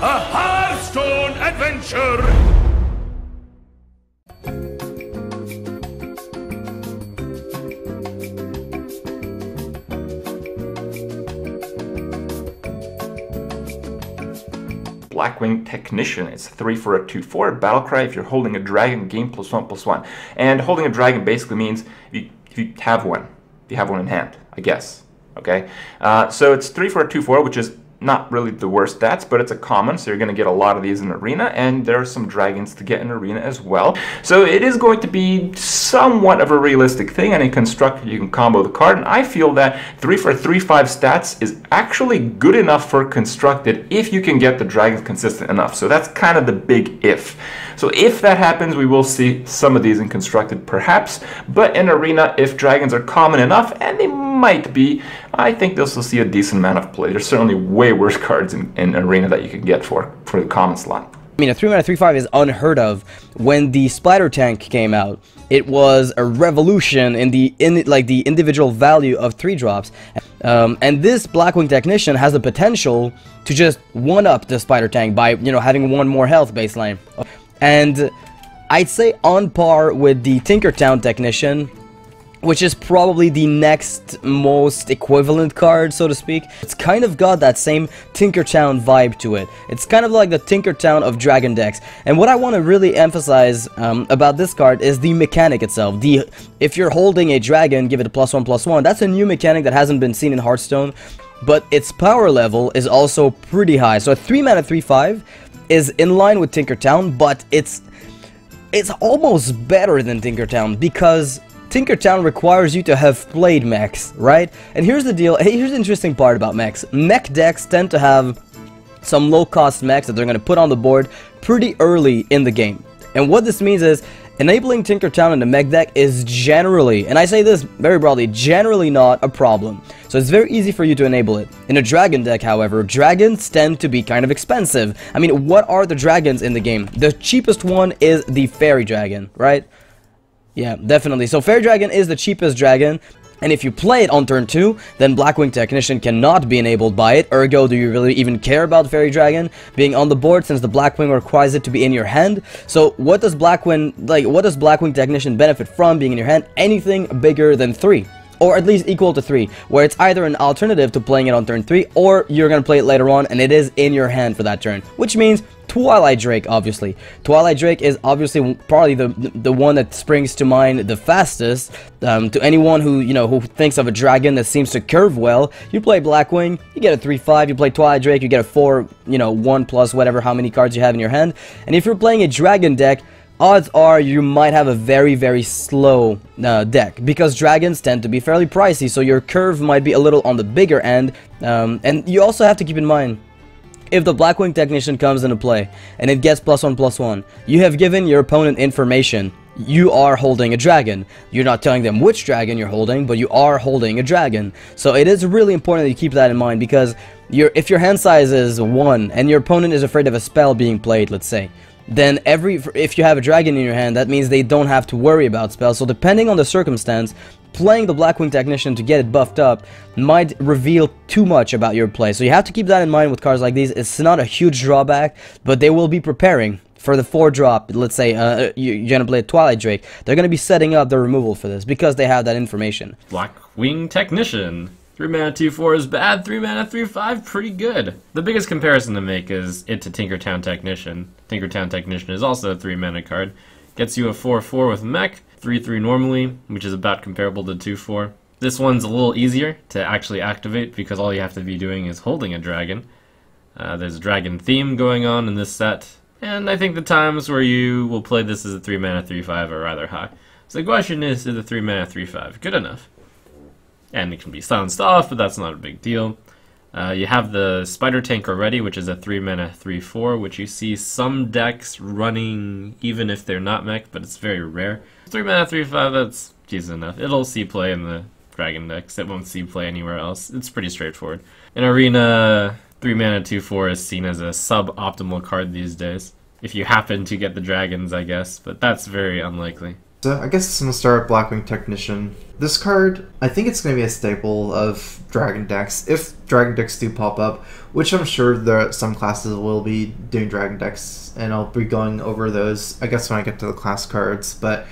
A Hearthstone adventure! Blackwing Technician. It's 3 for a 2/4 battlecry if you're holding a dragon, gain +1/+1. And holding a dragon basically means if you have one. If you have one in hand, I guess. Okay? So it's 3 for a 2/4, which is not really the worst stats, but it's a common, so you're going to get a lot of these in Arena, and there are some dragons to get in Arena as well. So it is going to be somewhat of a realistic thing, and in Constructed you can combo the card, and I feel that 3 for 3/5 stats is actually good enough for Constructed if you can get the dragons consistent enough. So that's kind of the big if. So if that happens, we will see some of these in Constructed perhaps, but in Arena, if dragons are common enough, and they might be, I think they'll still see a decent amount of play. There's certainly way worse cards in Arena that you can get for the common slot. I mean, a 3-mana 3/5 is unheard of. When the Splatter Tank came out, it was a revolution in the individual value of 3-drops. And this Blackwing Technician has the potential to just one-up the Spider Tank by, you know, having 1 more health baseline. And I'd say on par with the Tinkertown Technician, which is probably the next most equivalent card, so to speak. It's kind of got that same Tinkertown vibe to it. It's kind of like the Tinkertown of Dragon decks. And what I want to really emphasize about this card is the mechanic itself. If you're holding a dragon, give it a +1/+1. That's a new mechanic that hasn't been seen in Hearthstone, but its power level is also pretty high. So a 3-mana 3/5 is in line with Tinkertown, but it's almost better than Tinkertown, because Tinkertown requires you to have played mechs, right? And here's the deal, here's the interesting part about mechs. Mech decks tend to have some low-cost mechs that they're going to put on the board pretty early in the game. And what this means is, enabling Tinkertown in the mech deck is generally, and I say this very broadly, generally not a problem. So it's very easy for you to enable it. In a dragon deck, however, dragons tend to be kind of expensive. I mean, what are the dragons in the game? The cheapest one is the Fairy Dragon, right? Yeah, definitely. So Fairy Dragon is the cheapest dragon, and if you play it on turn 2, then Blackwing Technician cannot be enabled by it. Ergo, do you really even care about Fairy Dragon being on the board, since the Blackwing requires it to be in your hand? So what does Blackwing Technician benefit from being in your hand? Anything bigger than 3. Or at least equal to 3, where it's either an alternative to playing it on turn 3, or you're going to play it later on, and it is in your hand for that turn. Which means Twilight Drake, obviously. Twilight Drake is obviously probably the one that springs to mind the fastest. To anyone who, you know, who thinks of a dragon that seems to curve well, you play Blackwing, you get a 3/5, you play Twilight Drake, you get a 4, you know, 1+ whatever, how many cards you have in your hand. And if you're playing a dragon deck, odds are you might have a very, very slow deck, because dragons tend to be fairly pricey, so your curve might be a little on the bigger end. And you also have to keep in mind, if the Blackwing Technician comes into play and it gets +1/+1, you have given your opponent information. You are holding a dragon. You're not telling them which dragon you're holding, but you are holding a dragon. So it is really important that you keep that in mind, because if your hand size is 1 and your opponent is afraid of a spell being played, let's say, then if you have a dragon in your hand, that means they don't have to worry about spells. So depending on the circumstance, playing the Blackwing Technician to get it buffed up might reveal too much about your play. So you have to keep that in mind with cards like these. It's not a huge drawback, but they will be preparing for the 4-drop. Let's say you're going to play a Twilight Drake. They're going to be setting up the removal for this, because they have that information. Blackwing Technician. 3-mana 2/4 is bad, 3-mana 3/5 pretty good. The biggest comparison to make is it to Tinkertown Technician. Tinkertown Technician is also a 3-mana card. Gets you a 4/4 with mech, 3/3 normally, which is about comparable to 2/4. This one's a little easier to actually activate, because all you have to be doing is holding a dragon. There's a dragon theme going on in this set, and I think the times where you will play this as a 3-mana 3/5 are rather high. So the question is the 3-mana 3/5 good enough? And it can be silenced off, but that's not a big deal. You have the Spider Tank already, which is a 3-mana 3/4, which you see some decks running even if they're not mech, but it's very rare. 3-mana 3/5, that's decent enough. It'll see play in the dragon decks. It won't see play anywhere else. It's pretty straightforward. In Arena, 3-mana 2/4 is seen as a sub-optimal card these days. If you happen to get the dragons, I guess, but that's very unlikely. So I guess I'm going to start with Blackwing Technician. This card, I think it's going to be a staple of Dragon decks, if Dragon decks do pop up, which I'm sure there some classes will be doing Dragon decks, and I'll be going over those, I guess, when I get to the class cards, but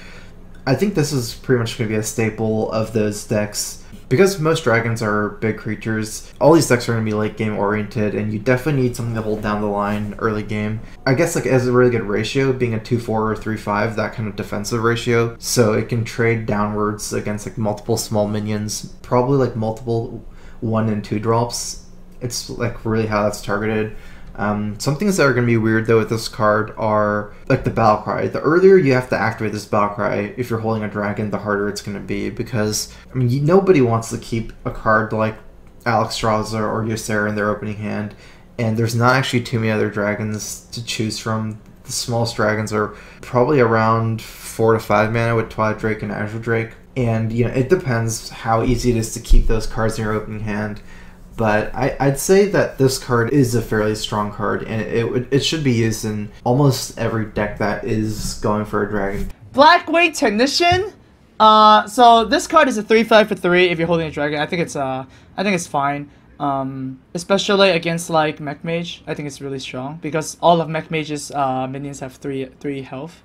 I think this is pretty much going to be a staple of those decks. Because most dragons are big creatures, all these decks are going to be late game oriented, and you definitely need something to hold down the line early game. I guess like as a really good ratio, being a 2-4 or 3-5, that kind of defensive ratio, so it can trade downwards against like multiple small minions, probably like multiple 1 and 2 drops. It's like really how that's targeted. Some things that are going to be weird though with this card are like the battle cry. The earlier you have to activate this battle cry if you're holding a dragon, the harder it's going to be, because I mean nobody wants to keep a card like Alexstrasza or Ysera in their opening hand, and there's not actually too many other dragons to choose from. The smallest dragons are probably around 4 to 5 mana with Twilight Drake and Azure Drake, and you know it depends how easy it is to keep those cards in your opening hand. But I'd say that this card is a fairly strong card, and it should be used in almost every deck that is going for a dragon. Blackwing Technician. So this card is a 3/5 for 3 if you're holding a dragon. I think it's fine. Especially against like Mech Mage, I think it's really strong because all of Mech Mage's minions have 3 health.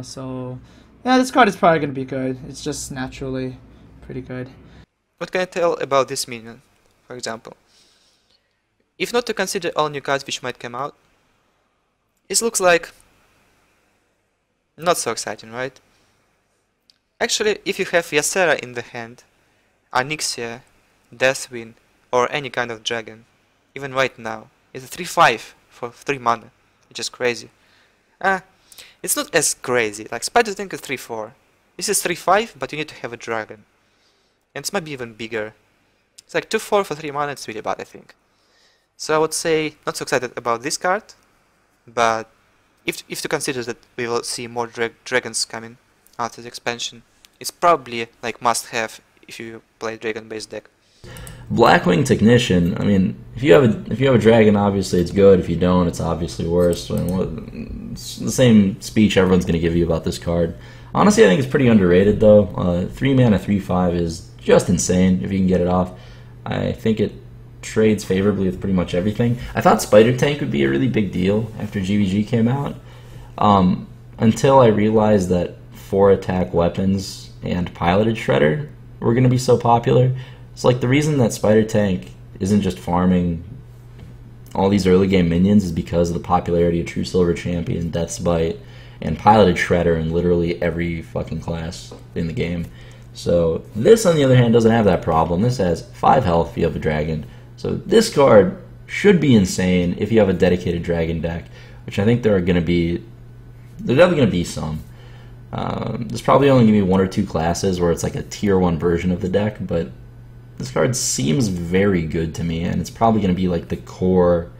So yeah, this card is probably gonna be good. It's just naturally pretty good. What can I tell about this minion? For example, if not to consider all new cards which might come out, it looks like not so exciting, right? Actually, if you have Ysera in the hand, Onyxia, Deathwind, or any kind of dragon, even right now, it's a 3/5 for 3 mana, which is crazy. It's not as crazy, like Spider Tank is 3/4. This is 3/5, but you need to have a dragon. And it's maybe even bigger. It's like 2/4 for 3 mana, it's really bad, I think. So I would say, not so excited about this card, but if to consider that we will see more dragons coming after the expansion, it's probably like must-have if you play dragon-based deck. Blackwing Technician, I mean, if you have a dragon, obviously it's good. If you don't, it's obviously worse. It's the same speech everyone's going to give you about this card. Honestly, I think it's pretty underrated, though. 3 mana, 3/5 is just insane if you can get it off. I think it trades favorably with pretty much everything. I thought Spider Tank would be a really big deal after GVG came out, until I realized that 4-attack weapons and Piloted Shredder were going to be so popular. It's like the reason that Spider Tank isn't just farming all these early game minions is because of the popularity of True Silver Champion, Death's Bite, and Piloted Shredder in literally every fucking class in the game. So this, on the other hand, doesn't have that problem. This has 5 health if you have a dragon. So this card should be insane if you have a dedicated dragon deck, which I think there are going to be. There's definitely going to be some. There's probably only going to be 1 or 2 classes where it's like a tier 1 version of the deck, but this card seems very good to me, and it's probably going to be like the core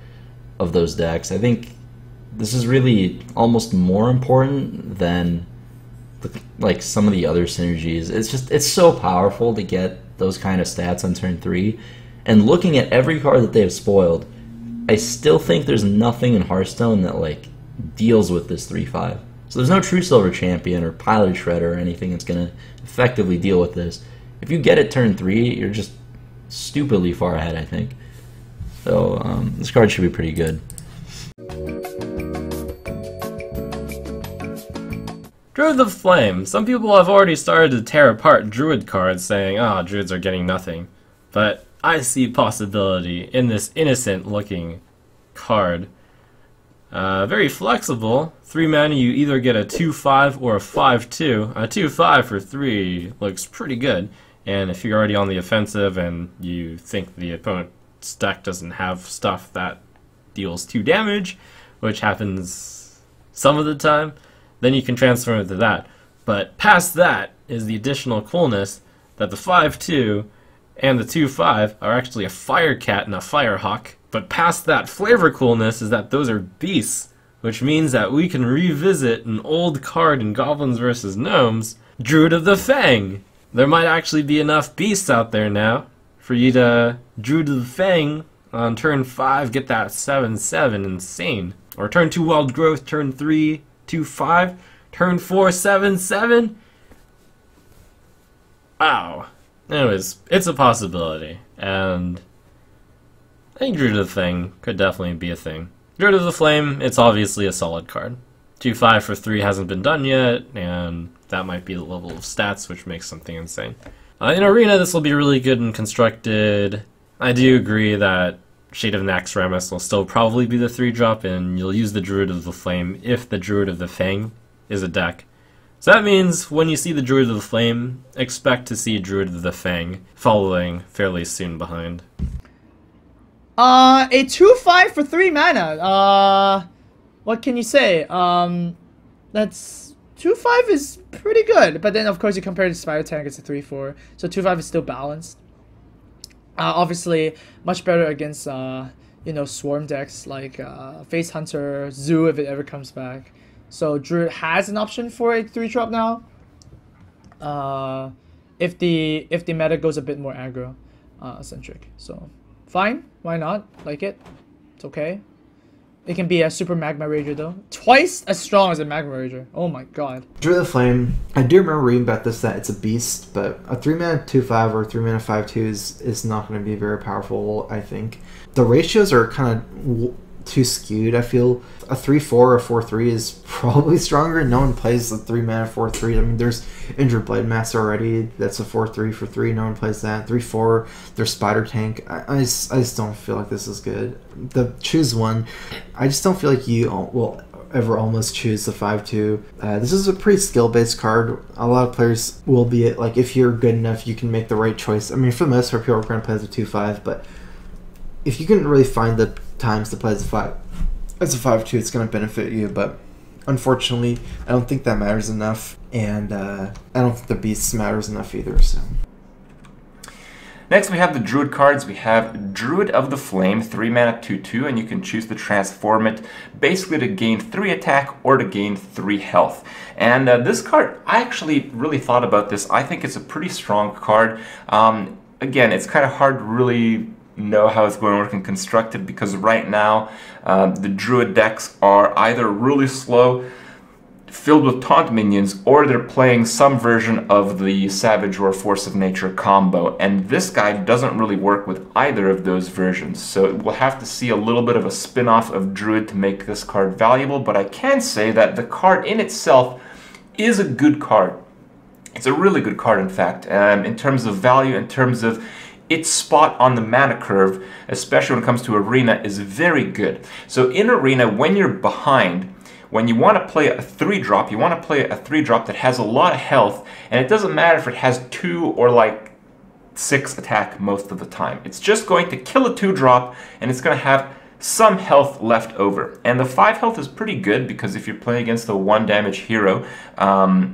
of those decks. I think this is really almost more important than like some of the other synergies. It's so powerful to get those kind of stats on turn 3, and looking at every card that they have spoiled, I still think there's nothing in Hearthstone that like deals with this 3/5. So there's no True Silver Champion or Piloted Shredder or anything that's going to effectively deal with this. If you get it turn 3, you're just stupidly far ahead, I think. So this card should be pretty good. Druid of Flame. Some people have already started to tear apart Druid cards, saying, Druids are getting nothing. But I see possibility in this innocent-looking card. Very flexible. 3 mana, you either get a 2/5 or a 5/2. A 2/5 for 3 looks pretty good. And if you're already on the offensive and you think the opponent's deck doesn't have stuff that deals 2 damage, which happens some of the time, then you can transfer it to that. But past that is the additional coolness that the 5/2 and the 2/5 are actually a Fire Cat and a Firehawk. But past that flavor coolness is that those are beasts, which means that we can revisit an old card in Goblins vs. Gnomes, Druid of the Fang. There might actually be enough beasts out there now for you to Druid of the Fang on turn 5, get that 7/7 insane. Or turn 2 Wild Growth, turn 3, 2/5, Turn 4, 7/7. Wow. Anyways, it's a possibility, and I think Druid of the Fang could definitely be a thing. Druid of the Flame, it's obviously a solid card. 2/5 for 3 hasn't been done yet, and that might be the level of stats, which makes something insane. In Arena, this will be really good and constructed. I do agree that Shade of Naxxramas will still probably be the 3-drop, and you'll use the Druid of the Flame if the Druid of the Fang is a deck. So that means when you see the Druid of the Flame, expect to see Druid of the Fang following fairly soon behind. A 2/5 for 3 mana. What can you say? That's 2/5 is pretty good, but then of course you compare it to Spider Tank, it's a 3/4, so 2/5 is still balanced. Obviously, much better against you know, swarm decks like Face Hunter, Zoo if it ever comes back. So Druid has an option for a 3-drop now. If the meta goes a bit more aggro centric, so fine, why not? Like it, it's okay. It can be a super Magma Rager though, twice as strong as a Magma Rager. Oh my god. Druid of the Flame, I do remember reading about this, that it's a beast, but a 3-mana 2/5 or 3-mana 5/2 is not going to be very powerful, I think. The ratios are kind of too skewed, I feel. A 3/4 or 4/3 is probably stronger. No one plays the 3-mana 4/3. I mean, there's Injured Blade Master already. That's a 4/3 for 3. No one plays that. 3/4, there's Spider Tank. I just don't feel like this is good. Choose one. I just don't feel like you will ever almost choose the 5/2. This is a pretty skill-based card. A lot of players will be, like, if you're good enough, you can make the right choice. I mean, for the most part, people are going to play the 2/5, but if you can really find the times to play as a 5/2, it's going to benefit you, but unfortunately, I don't think that matters enough, and I don't think the beasts matters enough either, so. Next we have the Druid cards. We have Druid of the Flame, 3-mana 2/2, and you can choose to transform it basically to gain 3 attack or to gain 3 health. And this card, I actually really thought about this. I think it's a pretty strong card. Again, it's kind of hard to really know how it's going to work and constructed, because right now the Druid decks are either really slow, filled with taunt minions, or they're playing some version of the Savage or Force of Nature combo, and this guy doesn't really work with either of those versions, so we'll have to see a little bit of a spin-off of Druid to make this card valuable. But I can say that the card in itself is a good card. It's a really good card, in fact, in terms of value, in terms of its spot on the mana curve, especially when it comes to Arena, is very good. So in Arena, when you're behind, when you want to play a 3-drop, you want to play a 3-drop that has a lot of health, and it doesn't matter if it has 2 or like 6 attack most of the time. It's just going to kill a 2-drop, and it's going to have some health left over. And the 5 health is pretty good, because if you're playing against a 1 damage hero,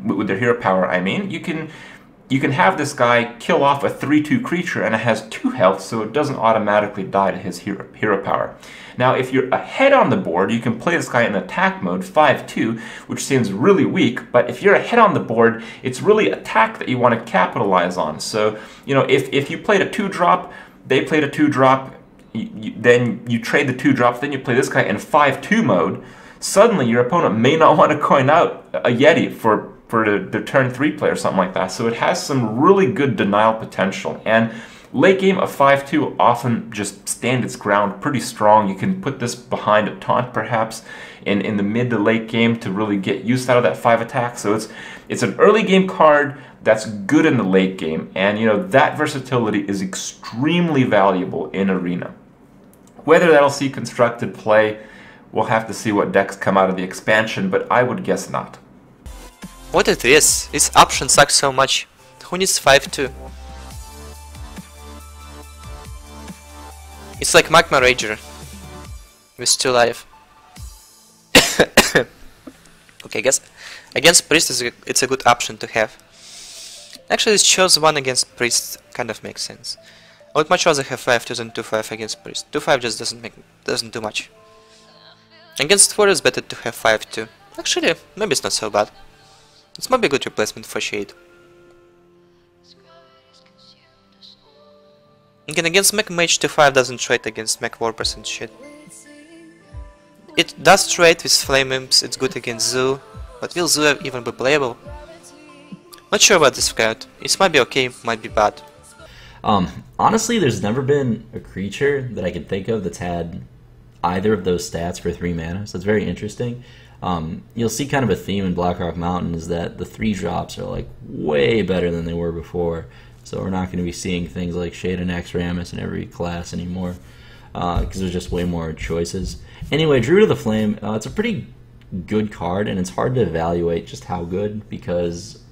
with their hero power, I mean, you can have this guy kill off a 3/2 creature, and it has 2 health, so it doesn't automatically die to his hero power. Now, if you're ahead on the board, you can play this guy in attack mode, 5/2, which seems really weak, but if you're ahead on the board, it's really attack that you want to capitalize on. So, you know, if you played a 2-drop, they played a 2-drop, then you trade the 2-drops, then you play this guy in 5/2 mode, suddenly your opponent may not want to coin out a Yeti for the turn 3 play or something like that. So it has some really good denial potential. And late game, a 5/2 will often just stand its ground pretty strong. You can put this behind a taunt perhaps in the mid to late game to really get use out of that 5 attack. So it's an early game card that's good in the late game. And you know, that versatility is extremely valuable in Arena. Whether that'll see constructed play, we'll have to see what decks come out of the expansion, but I would guess not. What it is? This option sucks so much. Who needs 5/2? It's like Magma Rager with 2 life. Okay, I guess against Priest it's a good option to have. Actually, this chose 1 against Priest kind of makes sense. I would much rather have 5/2 than 2/5 against Priest. 2/5 just doesn't do much. Against 4 it's better to have 5/2. Actually, maybe it's not so bad. It's might be a good replacement for Shade. Again, against Mech Mage, 2/5 doesn't trade against Mech Warpers and shit. It does trade with Flame Imps, it's good against Zoo. but will Zoo even be playable? Not sure about this card. It might be okay, might be bad. Honestly, there's never been a creature that I can think of that's had either of those stats for 3 mana, so it's very interesting. You'll see kind of a theme in Blackrock Mountain is that the 3-drops are like way better than they were before, so we're not going to be seeing things like Shade and Exramus in every class anymore, because there's just way more choices. Anyway, Druid of the Flame, it's a pretty good card, and it's hard to evaluate just how good, because,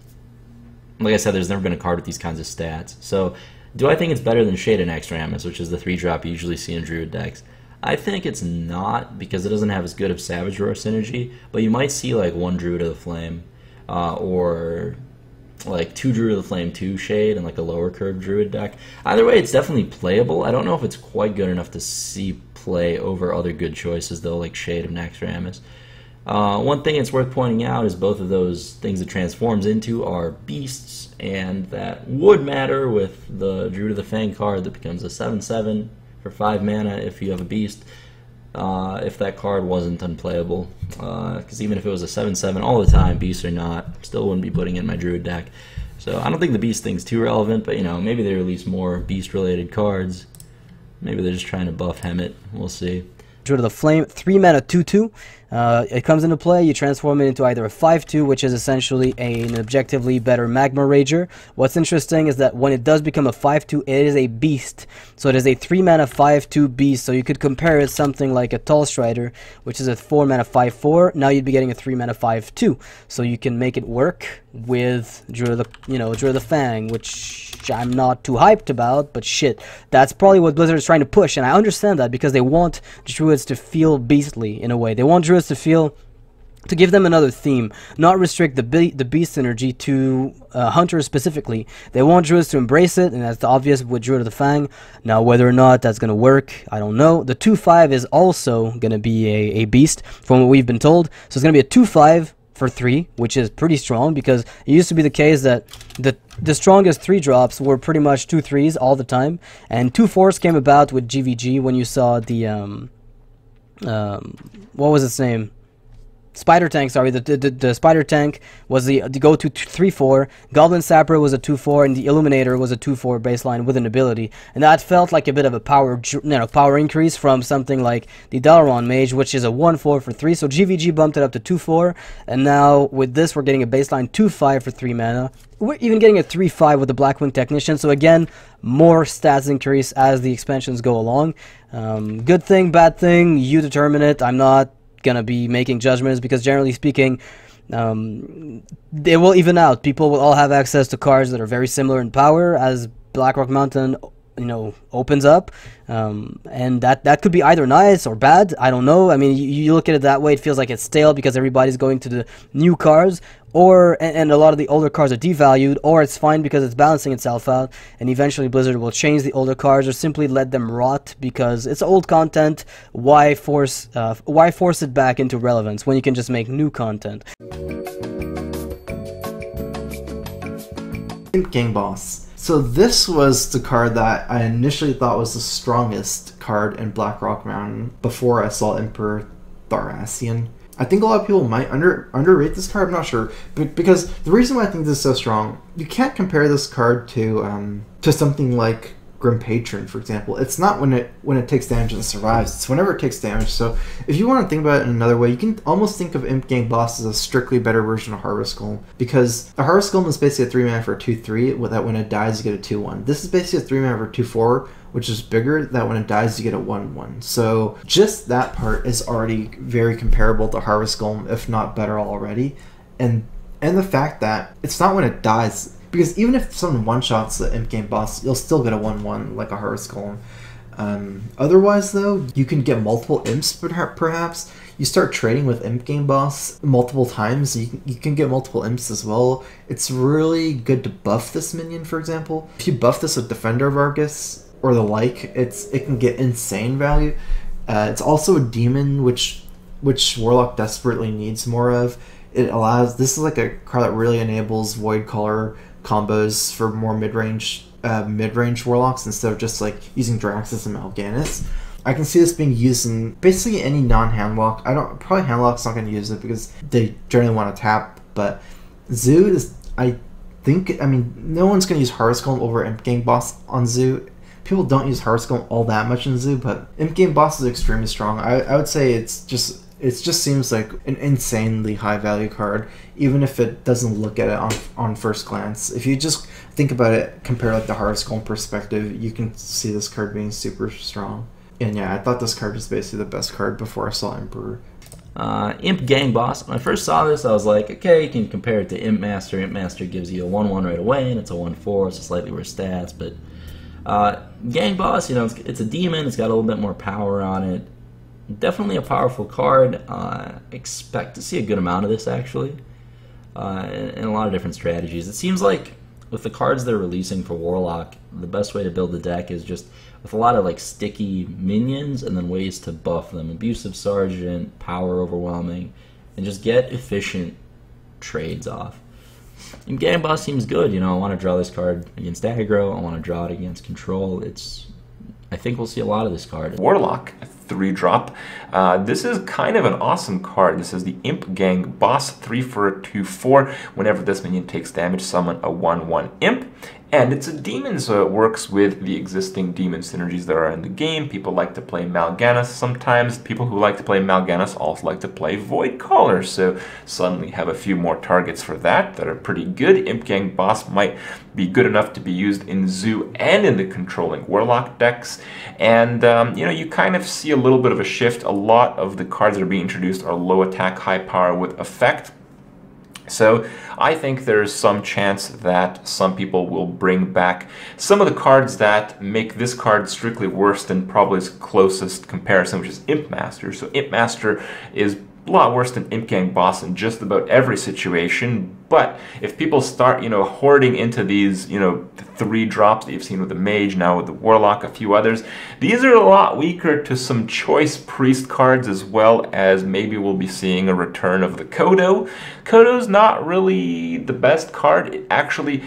like I said, there's never been a card with these kinds of stats. So, do I think it's better than Shade and Exramus, which is the 3-drop you usually see in Druid decks? I think it's not, because it doesn't have as good of Savage Roar synergy, but you might see like 1 Druid of the Flame, or like 2 Druid of the Flame, 2 Shade, and like a lower curve Druid deck. Either way, it's definitely playable. I don't know if it's quite good enough to see play over other good choices, though, like Shade and Exramus. One thing it's worth pointing out is both of those things it transforms into are beasts, and that would matter with the Druid of the Fang card that becomes a 7/7 for 5 mana if you have a beast, if that card wasn't unplayable. Because even if it was a 7/7 all the time, beasts or not, still wouldn't be putting it in my Druid deck. So I don't think the beast thing's too relevant, but you know, maybe they release more beast-related cards. Maybe they're just trying to buff Hemet. We'll see. Druid of the Flame, 3 mana 2/2. It comes into play, you transform it into either a 5/2, which is essentially an objectively better Magma Rager. What's interesting is that when it does become a 5/2, it is a beast. So it is a 3 mana 5/2 beast, so you could compare it something like a Tall Strider, which is a 4 mana 5/4. Now you'd be getting a 3 mana 5/2. So you can make it work with Druid of the, Druid of the Fang, which I'm not too hyped about, but shit, that's probably what Blizzard is trying to push, and I understand that because they want Druids to feel beastly in a way. They want Druids to give them another theme, not restrict the beast energy to hunters specifically. They want Druids to embrace it, and that's obvious with Druid of the Fang. Now, whether or not that's going to work, I don't know. The 2/5 is also going to be a beast, from what we've been told. So it's going to be a 2/5 for 3, which is pretty strong, because it used to be the case that the strongest 3-drops were pretty much 2/3s all the time, and 2/4s came about with GVG when you saw the what was its name? Spider Tank, sorry, the Spider Tank was the go-to 3/4, Goblin Sapper was a 2/4, and the Illuminator was a 2/4 baseline with an ability, and that felt like a bit of a power increase from something like the Dalaran Mage, which is a 1/4 for 3, so GVG bumped it up to 2/4, and now with this we're getting a baseline 2/5 for 3 mana. We're even getting a 3/5 with the Blackwing Technician, so again, more stats increase as the expansions go along. Good thing, bad thing, you determine it. I'm not gonna be making judgments, because generally speaking, they will even out. People will all have access to cards that are very similar in power as Blackrock Mountain opens up, and that could be either nice or bad. I don't know. I mean, you look at it that way, it feels like it's stale because everybody's going to the new cards, and a lot of the older cards are devalued, or it's fine because it's balancing itself out, and eventually Blizzard will change the older cards or simply let them rot because it's old content. Why force it back into relevance when you can just make new content? Imp Gang Boss. So this was the card that I initially thought was the strongest card in Blackrock Mountain before I saw Emperor Tharassian. I think a lot of people might underrate this card, I'm not sure. But because the reason why I think this is so strong, you can't compare this card to something like Grim Patron, for example. It's not when it takes damage and survives, it's whenever it takes damage. So if you want to think about it in another way, you can almost think of Imp Gang Boss as a strictly better version of Harvest Golem, because a Harvest Golem is basically a 3 mana for a 2/3, that when it dies you get a 2/1. This is basically a 3 mana for a 2/4, which is bigger, that when it dies you get a 1/1. So just that part is already very comparable to Harvest Golem, if not better already. And the fact that it's not when it dies, because even if someone one-shots the Imp Gang Boss, you'll still get a 1/1 like a Harvest Golem. Otherwise, though, you can get multiple Imps, perhaps. You start trading with Imp Gang Boss multiple times, you can get multiple Imps as well. It's really good to buff this minion, for example. If you buff this with Defender of Argus or the like, it can get insane value. It's also a demon, which Warlock desperately needs more of. This is like a card that really enables Void Color combos for more mid-range Warlocks instead of just like using Draxus and Mal'Ganis. I can see this being used in basically any non-handlock. Probably handlock's not going to use it because they generally want to tap, but Zoo is, I mean, no one's going to use Hearthstone over Imp Gang Boss on Zoo. People don't use Hearthstone all that much in Zoo, but Imp Gang Boss is extremely strong. I would say it just seems like an insanely high value card, even if it doesn't look at it on first glance. If you just think about it, compare like the Hearthstone perspective, you can see this card being super strong. And yeah, I thought this card was basically the best card before I saw Emperor. Imp Gang Boss. When I first saw this, I was like, okay, you can compare it to Imp Master. Imp Master gives you a 1-1 right away, and it's a 1-4, so slightly worse stats. But Gang Boss, you know, it's a demon. It's got a little bit more power on it. Definitely a powerful card. Expect to see a good amount of this, actually, in a lot of different strategies. It seems like with the cards they're releasing for Warlock, the best way to build the deck is just with a lot of like sticky minions and then ways to buff them. Abusive Sergeant, Power Overwhelming, and just get efficient trades off. And Gang Boss seems good. You know, I want to draw this card against aggro. I want to draw it against control. I think we'll see a lot of this card. Warlock, a 3-drop. This is kind of an awesome card. This is the Imp Gang Boss, 3 for a 2/4. Whenever this minion takes damage, summon a 1/1 Imp. And it's a demon, so it works with the existing demon synergies that are in the game. People like to play Mal'Ganis sometimes. People who like to play Mal'Ganis also like to play Void Caller, so suddenly have a few more targets for that are pretty good. Imp Gang Boss might be good enough to be used in Zoo and in the controlling Warlock decks. And, you know, you kind of see a little bit of a shift. A lot of the cards that are being introduced are low attack, high power with effect. So I think there's some chance that some people will bring back some of the cards that make this card strictly worse than probably its closest comparison, which is Imp Master. So Imp Master is a lot worse than Imp Gang Boss in just about every situation. But if people start, you know, hoarding into these, you know, 3-drops that you've seen with the Mage, now with the Warlock, a few others, these are a lot weaker to some choice Priest cards, as well as maybe we'll be seeing a return of the Kodo. Kodo's not really the best card. It actually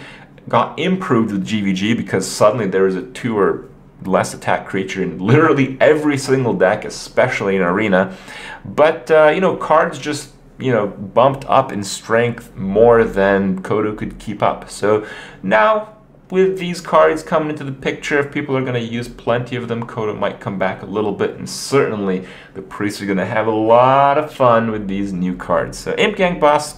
got improved with GVG because suddenly there was a 2 or less attack creature in literally every single deck, especially in Arena. But, you know, cards just, you know, bumped up in strength more than Kodo could keep up. So now, with these cards coming into the picture, if people are going to use plenty of them, Kodo might come back a little bit, and certainly the Priests are going to have a lot of fun with these new cards. So Imp Gang Boss,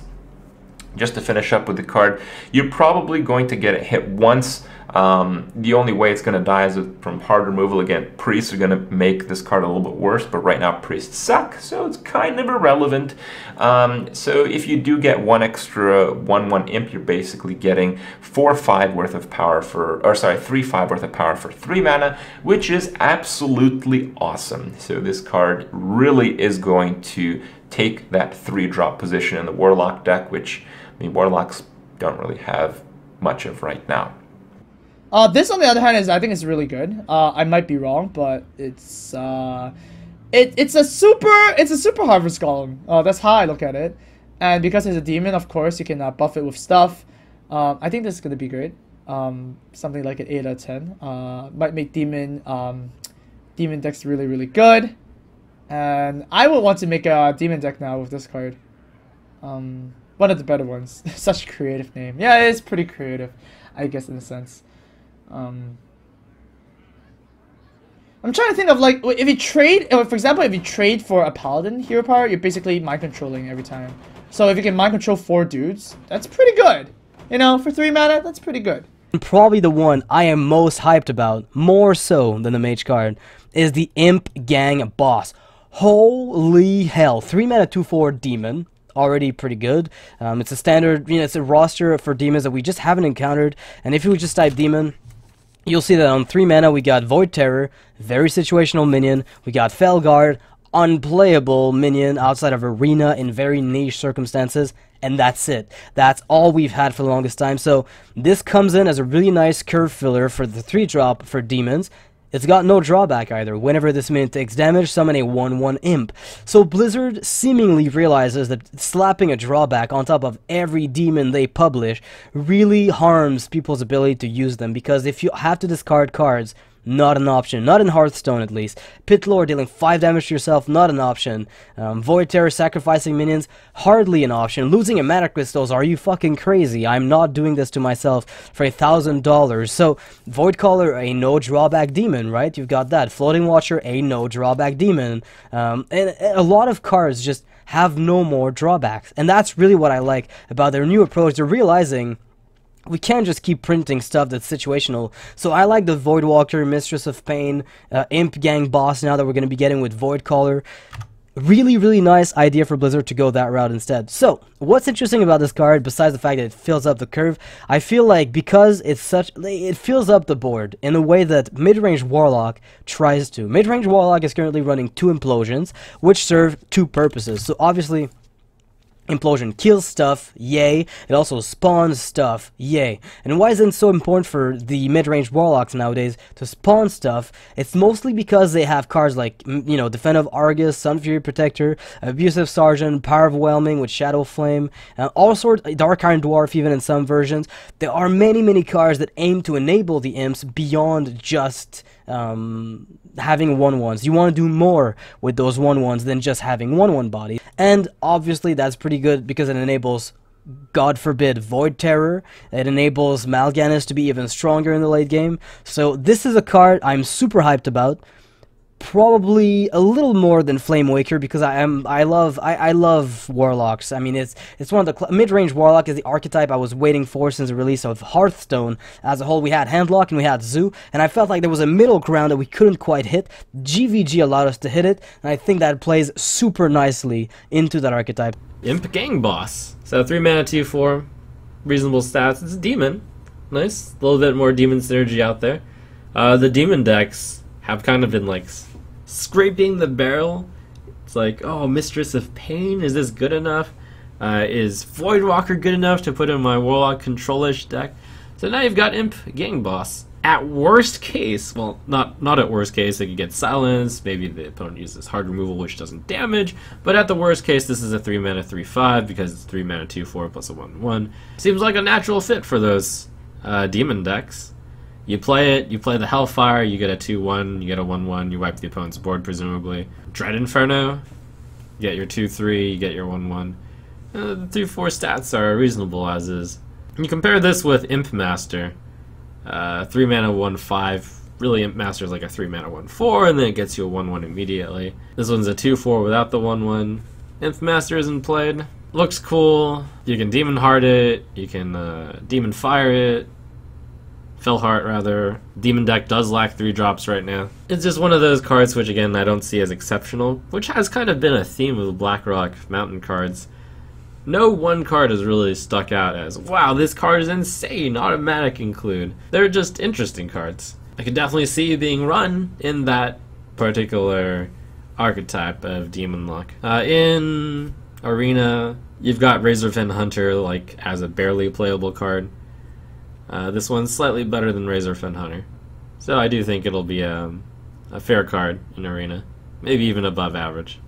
just to finish up with the card, you're probably going to get it hit once. The only way it's going to die is from hard removal. Again, Priests are going to make this card a little bit worse, but right now Priests suck, so it's kind of irrelevant. So if you do get one extra 1/1 Imp, you're basically getting 4/5 worth of power for, or sorry, 3/5 worth of power for 3 mana, which is absolutely awesome. So this card really is going to take that 3-drop position in the Warlock deck, which, I mean, Warlocks don't really have much of right now. This, on the other hand, I think it's really good. I might be wrong, but it's a super Harvest Golem. That's how I look at it. And because it's a demon, of course, you can buff it with stuff. I think this is gonna be great. Something like an 8 out of 10. Might make demon decks really, really good. And I would want to make a demon deck now with this card. One of the better ones. Such a creative name. Yeah, it's pretty creative, I guess, in a sense. I'm trying to think of, like, if you trade, for example, if you trade for a Paladin hero power, you're basically mind controlling every time. So if you can mind control 4 dudes, that's pretty good. You know, for 3 mana, that's pretty good. Probably the one I am most hyped about, more so than the Mage card, is the Imp Gang Boss. Holy hell, 3 mana 2/4 demon. Already pretty good. It's a standard, you know, it's a roster for demons that we just haven't encountered. And if you would just type demon, you'll see that on 3 mana we got Void Terror, very situational minion. We got Felguard, unplayable minion outside of Arena in very niche circumstances. And that's it. That's all we've had for the longest time. So this comes in as a really nice curve filler for the 3-drop for demons. It's got no drawback either. Whenever this minion takes damage, summon a 1/1 Imp. So Blizzard seemingly realizes that slapping a drawback on top of every demon they publish really harms people's ability to use them, because if you have to discard cards not an option. Not in Hearthstone, at least. Pit Lord dealing 5 damage to yourself, not an option. Void Terror sacrificing minions, hardly an option. Losing a mana crystals, are you fucking crazy? I'm not doing this to myself for $1,000. So, Void Caller, a no drawback demon, right? You've got that. Floating Watcher, a no drawback demon. And a lot of cards just have no more drawbacks. And that's really what I like about their new approach. They're realizing we can't just keep printing stuff that's situational. So I like the Voidwalker, Mistress of Pain, Imp Gang Boss now that we're going to be getting with Void Caller. Really, really nice idea for Blizzard to go that route instead. So, what's interesting about this card, besides the fact that it fills up the curve, I feel like because it fills up the board in a way that Mid-Range Warlock tries to. Mid-Range Warlock is currently running 2 Implosions, which serve 2 purposes. So, obviously, Implosion kills stuff, yay. It also spawns stuff, yay. And why is it so important for the mid-range warlocks nowadays to spawn stuff? It's mostly because they have cards like, you know, Defensive Argus, Sunfury Protector, Abusive Sergeant, Power of Whelming with Shadow Flame, all sorts, Dark Iron Dwarf even in some versions. There are many, many cards that aim to enable the imps beyond just having 1/1s. You want to do more with those 1/1s than just having 1/1 bodies. And obviously that's pretty good because it enables, God forbid, Void Terror. It enables Mal'Ganis to be even stronger in the late game. So this is a card I'm super hyped about. Probably a little more than Flame Waker because I love warlocks. I mean, it's one of the mid-range warlock is the archetype I was waiting for since the release of Hearthstone as a whole. We had Handlock and we had Zoo, and I felt like there was a middle ground that we couldn't quite hit. GVG allowed us to hit it, and I think that plays super nicely into that archetype. Imp Gang Boss. So 3 mana 2/4, reasonable stats. It's a demon, nice. A little bit more demon synergy out there. The demon decks have kind of been like scraping the barrel. It's like, oh, Mistress of Pain, is this good enough? Is Voidwalker good enough to put in my Warlock control-ish deck? So now you've got Imp Gang Boss. At worst case, well, not at worst case, it could get silenced, maybe the opponent uses hard removal which doesn't damage, but at the worst case this is a 3 mana 3/5 because it's 3 mana 2/4 plus a 1/1. Seems like a natural fit for those demon decks. You play it, you play the Hellfire, you get a 2/1, you get a 1/1, you wipe the opponent's board presumably. Dread Inferno, you get your 2/3, you get your 1/1. The 3/4 stats are reasonable as is. You compare this with Imp Master, 3 mana 1/5. Really, Imp Master is like a 3 mana 1/4, and then it gets you a 1/1 immediately. This one's a 2/4 without the 1/1. Imp Master isn't played. Looks cool. You can Demon Heart it. You can Demon Fire it. Fellheart, rather. Demon deck does lack 3 drops right now. It's just one of those cards which, again, I don't see as exceptional, which has kind of been a theme of the Blackrock Mountain cards. No one card has really stuck out as, wow, this card is insane, automatic include. They're just interesting cards. I could definitely see you being run in that particular archetype of Demon Luck. In Arena, you've got Razorfin Hunter like as a barely playable card. This one's slightly better than Razorfin Hunter. So I do think it'll be a fair card in Arena. Maybe even above average.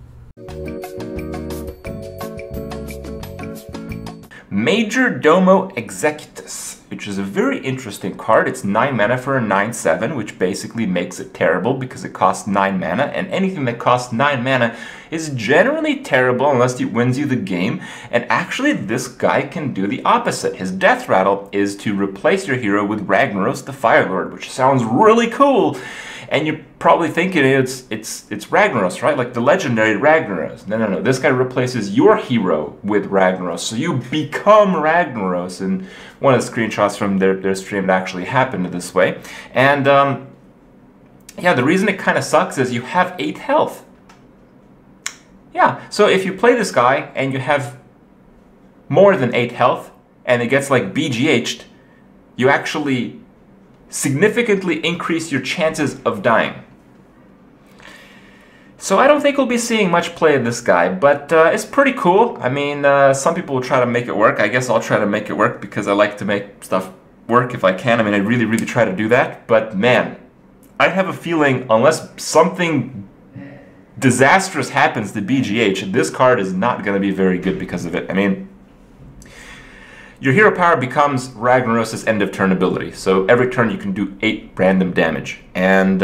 Majordomo Executus, which is a very interesting card. It's 9 mana for a 9/7, which basically makes it terrible because it costs 9 mana, and anything that costs 9 mana is generally terrible unless it wins you the game. And actually, this guy can do the opposite. His death rattle is to replace your hero with Ragnaros the Firelord, which sounds really cool. And you're probably thinking it's Ragnaros, right? Like the legendary Ragnaros. No. This guy replaces your hero with Ragnaros, so you become Ragnaros. And one of the screenshots from their stream that actually happened this way. And yeah, the reason it kind of sucks is you have 8 health. Yeah, so if you play this guy and you have more than 8 health and it gets like BGH'd, you actually significantly increase your chances of dying. So I don't think we'll be seeing much play of this guy, but it's pretty cool. I mean, some people will try to make it work. I guess I'll try to make it work because I like to make stuff work if I can. I mean, I really, really try to do that. But man, I have a feeling unless something disastrous happens to BGH, this card is not going to be very good because of it. I mean, your hero power becomes Ragnaros' end of turn ability. So every turn you can do 8 random damage, and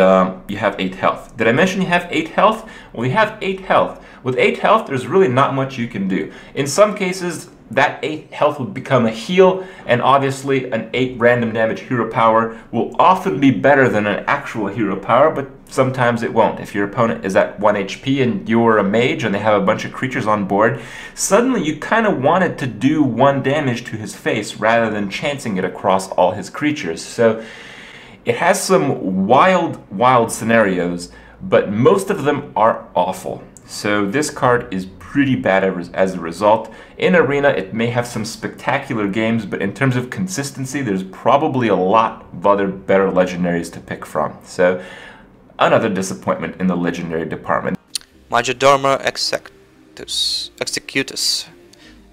you have 8 health. Did I mention you have 8 health? Well, you have 8 health. With 8 health, there's really not much you can do. In some cases, that 8 health will become a heal, and obviously an 8 random damage hero power will often be better than an actual hero power, but sometimes it won't. If your opponent is at 1 HP and you're a mage and they have a bunch of creatures on board, suddenly you kind of wanted to do 1 damage to his face rather than chancing it across all his creatures. So it has some wild scenarios, but most of them are awful. So this card is pretty bad as a result. In Arena, it may have some spectacular games, but in terms of consistency, there's probably a lot of other better legendaries to pick from. So another disappointment in the legendary department. Majordomo Executus.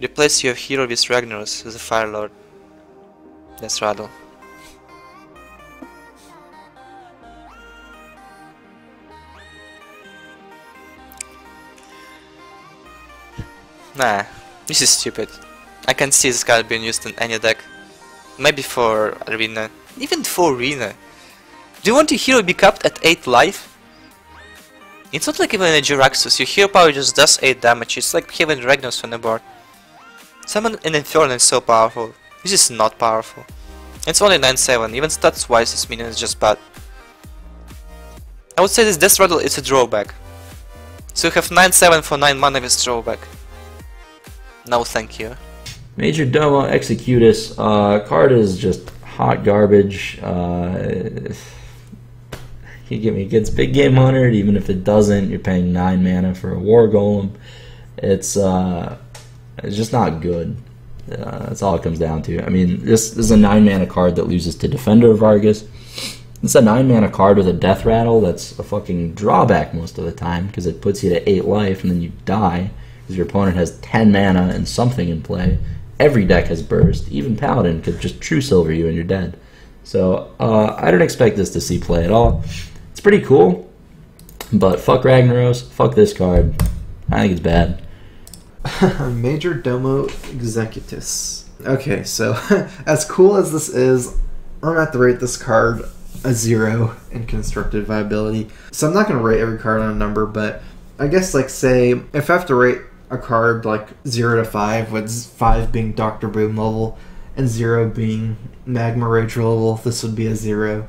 Replace your hero with Ragnaros as a Fire Lord. That's Rattle. Nah, this is stupid. I can see this card being used in any deck. Maybe for Arena. Even for Arena. Do you want your hero to be capped at 8 life? It's not like even a Jiraxxus, your hero power just does 8 damage, it's like having Ragnaros on the board. Summon an Inferno is so powerful. This is not powerful. It's only 9/7, even stats wise this minion is just bad. I would say this Death Rattle is a drawback. So you have 9/7 for 9 mana with drawback. No thank you. Majordomo Executus, card is just hot garbage. It gets big game honored, even if it doesn't. You're paying 9 mana for a War Golem. It's just not good. That's all it comes down to. I mean, this is a 9 mana card that loses to Defender of Argus. It's a 9 mana card with a Death Rattle. That's a fucking drawback most of the time, because it puts you to 8 life and then you die, because your opponent has 10 mana and something in play. Every deck has Burst. Even Paladin could just True Silver you and you're dead. So, I don't expect this to see play at all. It's pretty cool, but fuck Ragnaros, fuck this card. I think it's bad. Majordomo Executus. Okay, so as cool as this is, I'm gonna have to rate this card a 0 in constructed viability. So I'm not gonna rate every card on a number, but I guess, like, say if I have to rate a card like 0 to 5, with 5 being Dr. Boom level and 0 being Magma Rage level, this would be a 0.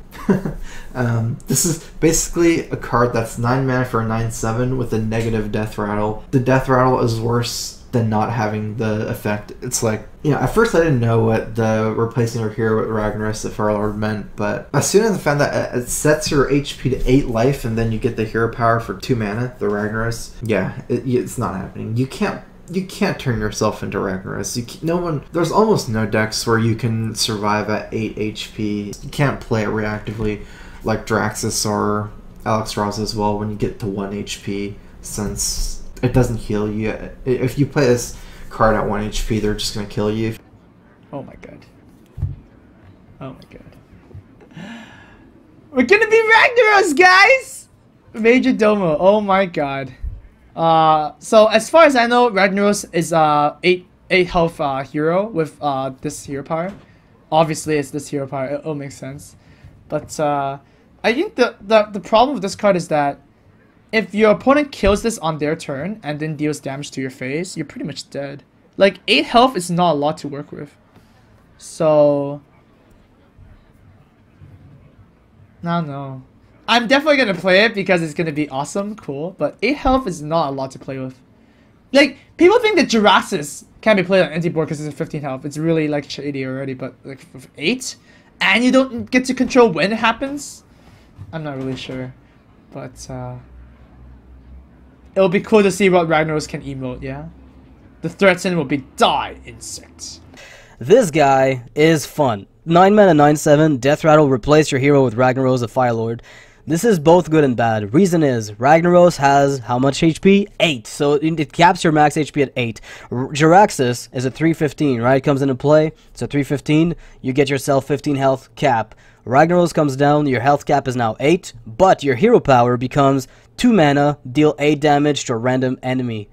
This is basically a card that's 9 mana for a 9/7 with a negative Death Rattle. The Death Rattle is worse than not having the effect. It's like, you know, at first I didn't know what the replacing your hero with Ragnaros at Fire Lord meant, but as soon as I found that it sets your HP to 8 life and then you get the hero power for 2 mana, the Ragnaros, yeah, it's not happening. You can't turn yourself into Ragnaros. There's almost no decks where you can survive at 8 HP. You can't play it reactively like Draxus or Alex Ross as well when you get to 1 HP, since it doesn't heal you. If you play this card at 1 HP, they're just gonna kill you. Oh my god. Oh my god. We're gonna be Ragnaros, guys! Majordomo, oh my god. So as far as I know, Ragnaros is 8 health hero with this hero power. Obviously it's this hero power, it'll make sense. But I think the problem with this card is that if your opponent kills this on their turn and then deals damage to your face, you're pretty much dead. Like, 8 health is not a lot to work with. So I don't know. I'm definitely gonna play it because it's gonna be awesome, cool, but 8 health is not a lot to play with. Like, people think that Jiraxxus can be played on empty board because it's a 15 health. It's really, like, shady already, but, like, with 8? And you don't get to control when it happens? I'm not really sure. But, it'll be cool to see what Ragnaros can emote, yeah? The threaten will be Die Insect. This guy is fun. 9 mana 9/7, Death Rattle, replace your hero with Ragnaros, a Fire Lord. This is both good and bad. Reason is, Ragnaros has how much HP? 8. So it caps your max HP at 8. Jiraxxus is a 315, right? Comes into play. So 315, you get yourself 15 health cap. Ragnaros comes down, your health cap is now 8, but your hero power becomes 2 mana, deal 8 damage to a random enemy,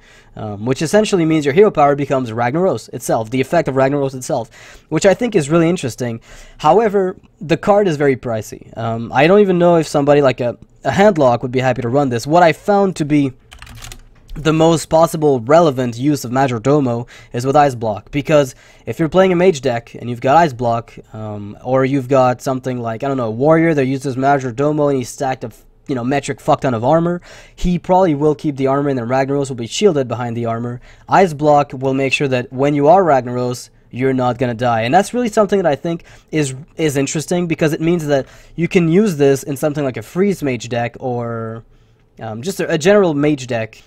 which essentially means your hero power becomes Ragnaros itself, the effect of Ragnaros itself, which I think is really interesting. However, the card is very pricey. I don't even know if somebody like a Handlock would be happy to run this. What I found to be the most possible relevant use of Majordomo is with Ice Block, because if you're playing a mage deck and you've got Ice Block, or you've got something like, I don't know, a warrior that uses Majordomo and he's stacked a metric fuck ton of armor, he probably will keep the armor and then Ragnaros will be shielded behind the armor. Ice Block will make sure that when you are Ragnaros, you're not gonna die, and that's really something that I think is interesting, because it means that you can use this in something like a freeze mage deck, or just a general mage deck.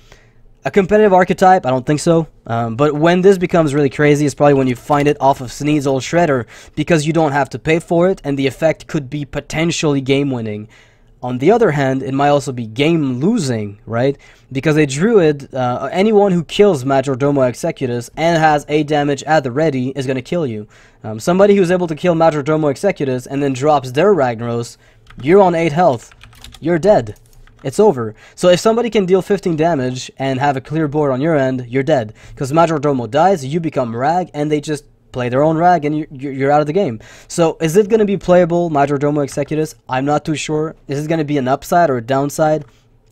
A competitive archetype, I don't think so, but when this becomes really crazy is probably when you find it off of Sneed's old Shredder, because you don't have to pay for it, and the effect could be potentially game-winning. On the other hand, it might also be game-losing, right? Because a Druid, anyone who kills Majordomo Executus and has 8 damage at the ready is going to kill you. Somebody who's able to kill Majordomo Executus and then drops their Ragnaros, you're on 8 health. You're dead. It's over. So if somebody can deal 15 damage and have a clear board on your end, you're dead. Because Majordomo dies, you become Rag, and they just play their own Rag, and you're out of the game. So is it going to be playable, Majordomo Executus? I'm not too sure. Is it going to be an upside or a downside?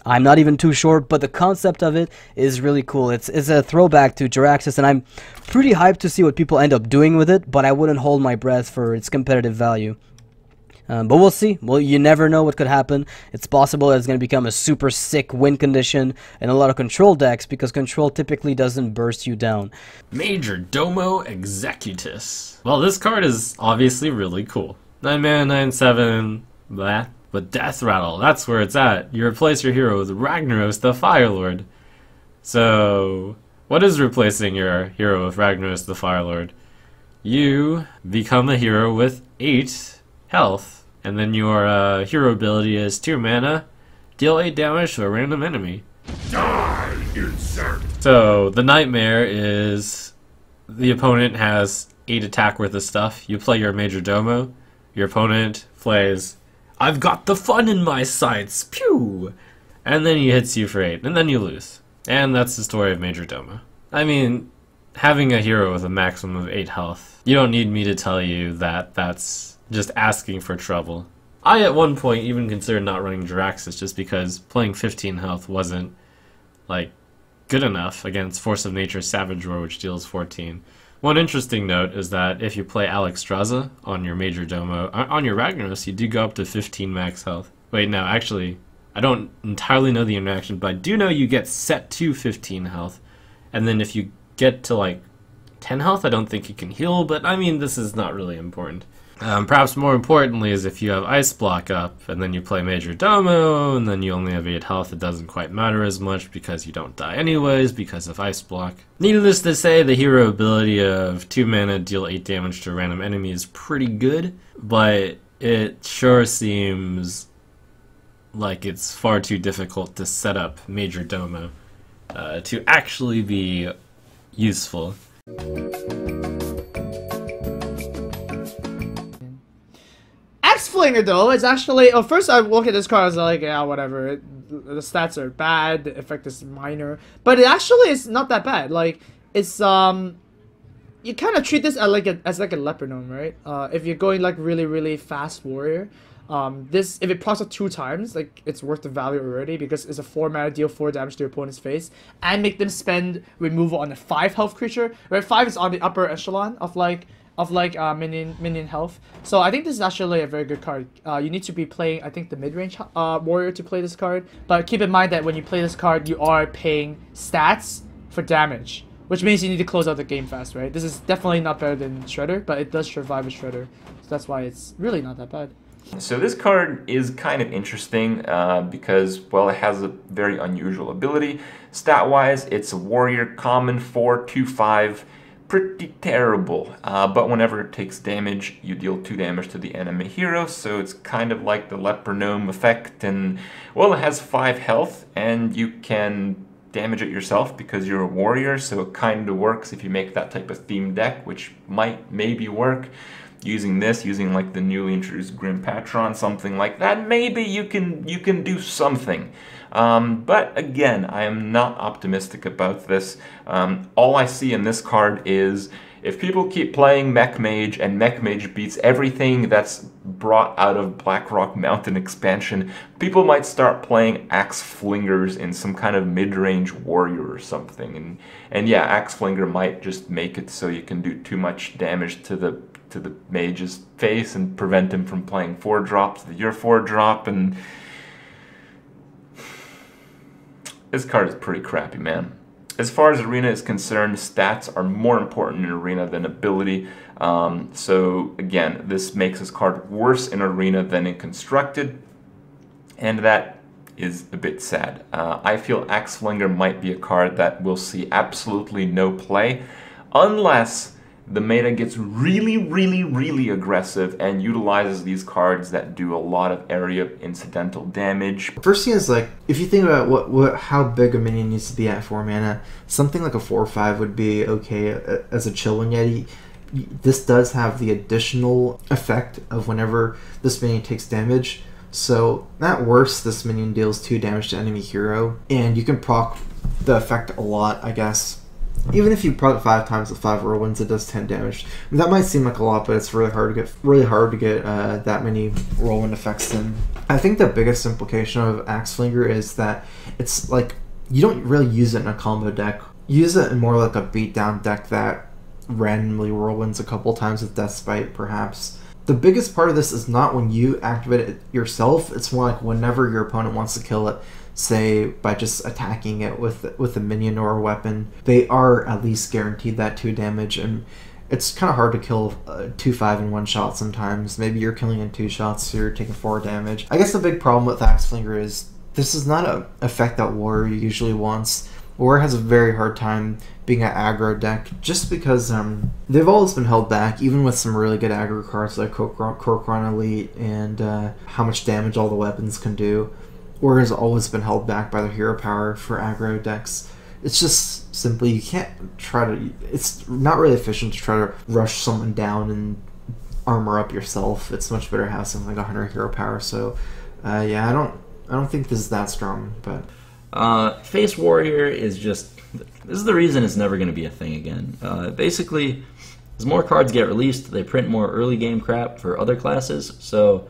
I'm not even too sure, but the concept of it is really cool. It's a throwback to Jiraxis, and I'm pretty hyped to see what people end up doing with it, but I wouldn't hold my breath for its competitive value. But we'll see. Well, you never know what could happen. It's possible that it's going to become a super sick win condition in a lot of control decks, because control typically doesn't burst you down. Majordomo Executus. Well, this card is obviously really cool. 9 mana, 9/7, blah. But Death Rattle, that's where it's at. You replace your hero with Ragnaros the Firelord. So, what is replacing your hero with Ragnaros the Firelord? You become a hero with 8 health. And then your hero ability is 2 mana, deal 8 damage to a random enemy. Die, insert! So, the nightmare is the opponent has 8 attack worth of stuff. You play your Majordomo, your opponent plays, I've got the fun in my sights, pew! And then he hits you for 8, and then you lose. And that's the story of Majordomo. I mean, having a hero with a maximum of 8 health, you don't need me to tell you that that's just asking for trouble. I at one point even considered not running Jiraxis just because playing 15 health wasn't like good enough against Force of Nature Savage Roar, which deals 14. One interesting note is that if you play Alexstrasza on your Majordomo, on your Ragnaros, you do go up to 15 max health. Wait, no, actually, I don't entirely know the interaction, but I do know you get set to 15 health, and then if you get to like 10 health, I don't think you can heal, but I mean, this is not really important. Perhaps more importantly is if you have Ice Block up, and then you play Majordomo, and then you only have 8 health, it doesn't quite matter as much because you don't die anyways because of Ice Block. Needless to say, the hero ability of 2 mana, deal 8 damage to a random enemy is pretty good, but it sure seems like it's far too difficult to set up Majordomo to actually be useful. Flinger though, it's actually, first I look at this card, I was like, yeah, whatever, the stats are bad, the effect is minor, but it actually is not that bad. Like, it's, you kind of treat this as like a leopard gnome, right? If you're going like really fast warrior, this, if it procs up 2 times, like, it's worth the value already, because it's a 4 mana, deal 4 damage to your opponent's face, and make them spend removal on a 5 health creature, where 5 is on the upper echelon of minion health. So I think this is actually a very good card. You need to be playing, I think, the mid-range warrior to play this card, but keep in mind that when you play this card, you are paying stats for damage, which means you need to close out the game fast, right? This is definitely not better than Shredder, but it does survive a Shredder, so that's why it's really not that bad. So this card is kind of interesting because, well, it has a very unusual ability. Stat-wise, it's a warrior common 4/2/5, pretty terrible, but whenever it takes damage, you deal 2 damage to the enemy hero, so it's kind of like the leopard gnome effect, and, well, it has 5 health, and you can damage it yourself because you're a warrior, so it kind of works if you make that type of theme deck, which might maybe work. Using this, using like the newly introduced Grim Patron, something like that, maybe you can do something. But again, I am not optimistic about this. All I see in this card is if people keep playing Mech Mage and Mech Mage beats everything that's brought out of Blackrock Mountain expansion, people might start playing Axe Flingers in some kind of mid-range warrior or something. And yeah, Axe Flinger might just make it so you can do too much damage to the mage's face and prevent him from playing 4-drops to your 4-drop, and this card is pretty crappy, man. As far as Arena is concerned, stats are more important in Arena than ability. So again, this makes this card worse in Arena than in Constructed, and that is a bit sad. I feel Axe Flinger might be a card that will see absolutely no play, unless the meta gets really, really, really aggressive and utilizes these cards that do a lot of area incidental damage. First thing is, like, if you think about how big a minion needs to be at 4 mana, something like a 4/5 would be okay as a chill one. Yet this does have the additional effect of whenever this minion takes damage. So at worst, this minion deals 2 damage to enemy hero, and you can proc the effect a lot, I guess. Even if you proc 5 times with 5 whirlwinds, it does 10 damage. I mean, that might seem like a lot, but it's really hard to get that many whirlwind effects in. I think the biggest implication of Axe Flinger is that it's like you don't really use it in a combo deck. Use it in more like a beatdown deck that randomly whirlwinds a couple times with Death Spite, perhaps. The biggest part of this is not when you activate it yourself. It's more like whenever your opponent wants to kill it, say by just attacking it with a minion or a weapon, they are at least guaranteed that 2 damage, and it's kind of hard to kill 2/5 in one shot sometimes. Maybe you're killing in 2 shots, so you're taking 4 damage. I guess the big problem with Axe Flinger is this is not an effect that Warrior usually wants. Warrior has a very hard time being an aggro deck, just because they've always been held back, even with some really good aggro cards like Korkron Elite and how much damage all the weapons can do. Warrior has always been held back by their hero power for aggro decks. It's just simply, you can't try to, it's not really efficient to try to rush someone down and armor up yourself. It's much better to have something like 100 hero power. So yeah, I don't think this is that strong. But Face Warrior is just, this is the reason it's never going to be a thing again. Basically, as more cards get released, they print more early game crap for other classes. So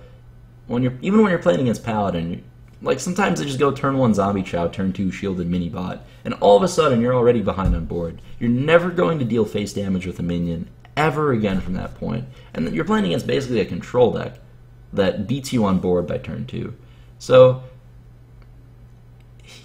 even when you're playing against Paladin, like sometimes they just go turn 1 Zombie Chow, turn 2 Shielded Mini Bot, and all of a sudden you're already behind on board. You're never going to deal face damage with a minion ever again from that point. And you're playing against basically a control deck that beats you on board by turn 2. So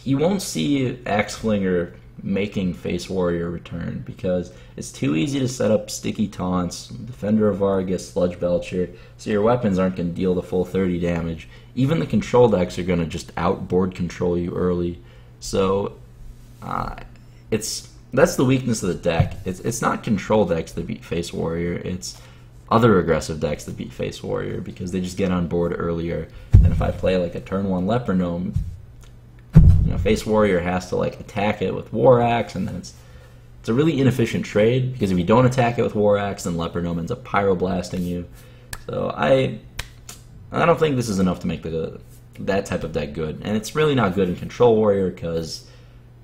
you won't see Axe Flinger making Face Warrior return because it's too easy to set up sticky taunts, Defender of Argus, Sludge Belcher, so your weapons aren't going to deal the full 30 damage. Even the control decks are going to just outboard control you early. So that's the weakness of the deck. It's not control decks that beat Face Warrior, it's other aggressive decks that beat Face Warrior because they just get on board earlier. And if I play like a turn 1 Leper Gnome, Face Warrior has to like attack it with War Axe, and then it's a really inefficient trade because if you don't attack it with War Axe, then Leper Gnome ends up pyroblasting you. So I don't think this is enough to make that type of deck good, and it's really not good in Control Warrior because